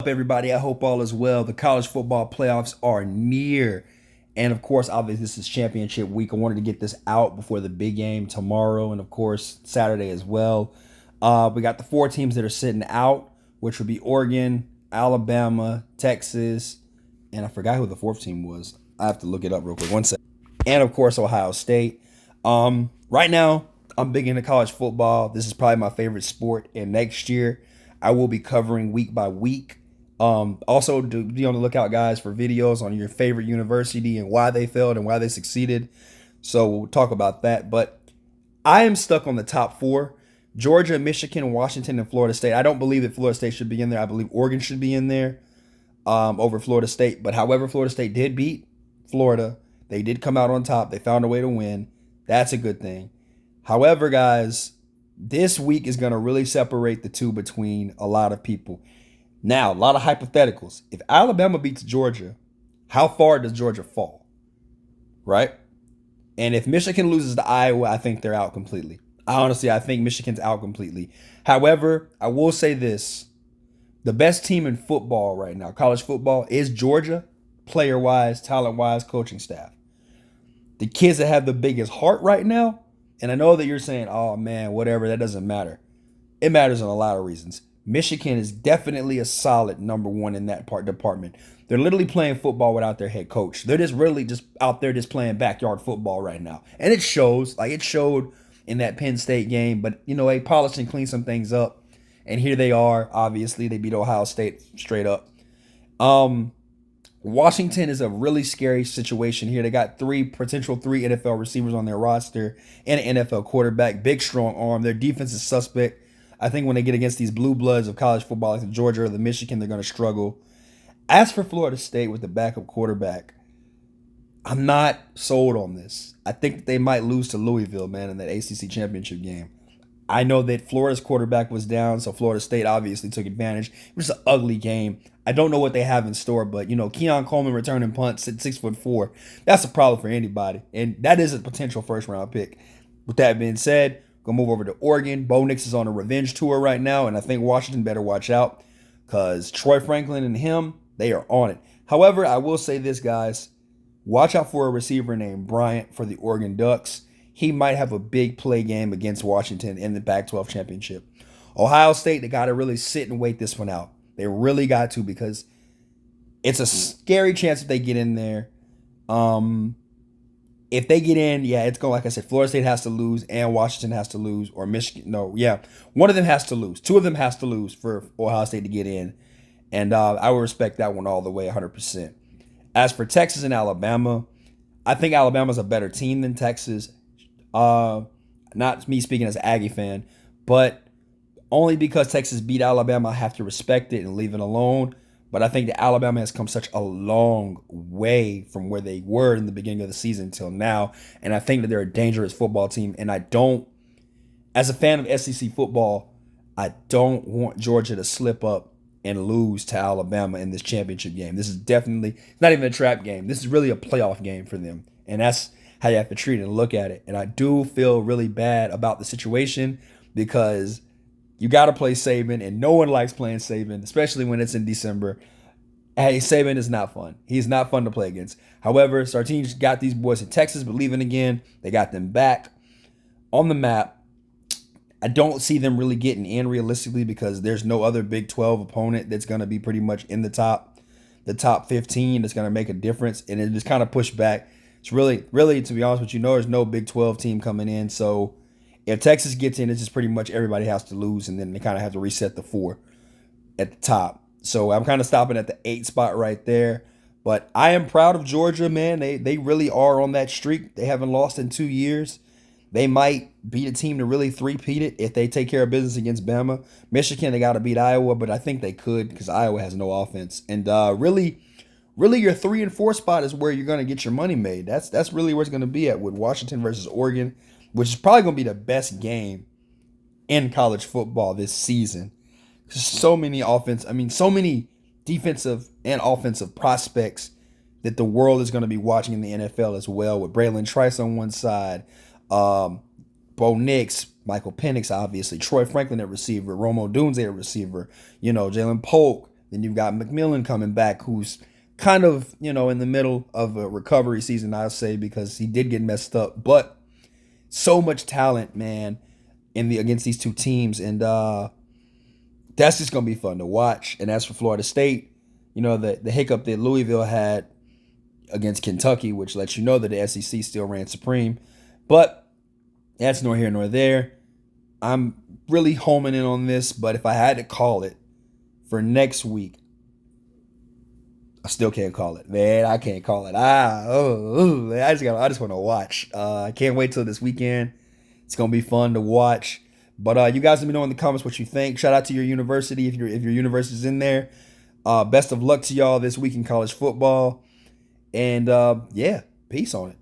Everybody? I hope all is well. The college football playoffs are near. And of course, obviously, this is championship week. I wanted to get this out before the big game tomorrow and, of course, Saturday as well. We got the four teams that are sitting out, which would be Oregon, Alabama, Texas, and I forgot who the fourth team was. I have to look it up real quick. One second. And, of course, Ohio State. Right now, I'm big into college football. This is probably my favorite sport. And next year, I will be covering week by week. Also, be on the lookout, guys, for videos on your favorite university and why they failed and why they succeeded. So we'll talk about that. But I am stuck on the top four: Georgia, Michigan, Washington, and Florida State. I don't believe that Florida State should be in there. I believe Oregon should be in there over Florida State. But however, Florida State did beat Florida. They did come out on top. They found a way to win. That's a good thing. However, guys, this week is going to really separate the two between a lot of people. Now, a lot of hypotheticals. If Alabama beats Georgia, how far does Georgia fall? Right? And if Michigan loses to Iowa, I think they're out completely. I think Michigan's out completely. However, I will say this. The best team in football right now, college football, is Georgia, player-wise, talent-wise, coaching staff. The kids that have the biggest heart right now, and I know that you're saying, oh, man, whatever, that doesn't matter. It matters in a lot of reasons. Michigan is definitely a solid number one in that department. They're literally playing football without their head coach. They're just out there just playing backyard football right now. And it shows. Like, it showed in that Penn State game. But, they polished and cleaned some things up. And here they are. Obviously, they beat Ohio State straight up. Washington is a really scary situation here. They got three NFL receivers on their roster and an NFL quarterback. Big, strong arm. Their defense is suspect. I think when they get against these blue bloods of college football, like the Georgia or the Michigan, they're going to struggle. As for Florida State with the backup quarterback, I'm not sold on this. I think that they might lose to Louisville, man, in that ACC championship game. I know that Florida's quarterback was down, so Florida State obviously took advantage. It was an ugly game. I don't know what they have in store, but, Keon Coleman returning punts at 6'4". That's a problem for anybody, and that is a potential first-round pick. With that being said, gonna move over to Oregon. Bo Nix is on a revenge tour right now, and I think Washington better watch out because Troy Franklin and him, they are on it. However, I will say this, guys. Watch out for a receiver named Bryant for the Oregon Ducks. He might have a big play game against Washington in the Pac-12 championship. Ohio State, they got to really sit and wait this one out. They really got to, because it's a scary chance if they get in there. If they get in, it's going, like I said, Florida State has to lose and Washington has to lose, or Michigan. One of them has to lose. Two of them has to lose for Ohio State to get in. And I would respect that one all the way, 100%. As for Texas and Alabama, I think Alabama's a better team than Texas. Not me speaking as an Aggie fan, but only because Texas beat Alabama, I have to respect it and leave it alone. But I think that Alabama has come such a long way from where they were in the beginning of the season until now. And I think that they're a dangerous football team. And as a fan of SEC football, I don't want Georgia to slip up and lose to Alabama in this championship game. This is definitely, it's not even a trap game. This is really a playoff game for them. And that's how you have to treat it and look at it. And I do feel really bad about the situation because you got to play Saban, and no one likes playing Saban, especially when it's in December. Hey, Saban is not fun. He's not fun to play against. However, Sartini's got these boys in Texas believing again. They got them back on the map. I don't see them really getting in realistically because there's no other Big 12 opponent that's going to be pretty much in the top 15 that's going to make a difference. And it just kind of pushed back. It's really, to be honest with you, there's no Big 12 team coming in. So if Texas gets in, it's just pretty much everybody has to lose, and then they kind of have to reset the 4 at the top. So I'm kind of stopping at the 8 spot right there. But I am proud of Georgia, man. They really are on that streak. They haven't lost in 2 years. They might beat a team to really three-peat it if they take care of business against Bama. Michigan, they got to beat Iowa, but I think they could because Iowa has no offense. And really your 3 and 4 spot is where you're going to get your money made. That's really where it's going to be at with Washington versus Oregon, which is probably going to be the best game in college football this season. So many defensive and offensive prospects that the world is going to be watching in the NFL as well, with Braylon Trice on one side, Bo Nix, Michael Penix, obviously, Troy Franklin at receiver, Rome Odunze at receiver, Jalen Polk, Then you've got McMillan coming back, who's kind of, in the middle of a recovery season, I'll say, because he did get messed up. But so much talent, man, against these two teams. And that's just going to be fun to watch. And as for Florida State, the hiccup that Louisville had against Kentucky, which lets you know that the SEC still ran supreme. But that's nor here nor there. I'm really homing in on this, but if I had to call it for next week, I still can't call it, man. I can't call it. I just want to watch. I can't wait till this weekend. It's gonna be fun to watch. But you guys let me know in the comments what you think. Shout out to your university if your university's in there. Best of luck to y'all this week in college football. And yeah, peace on it.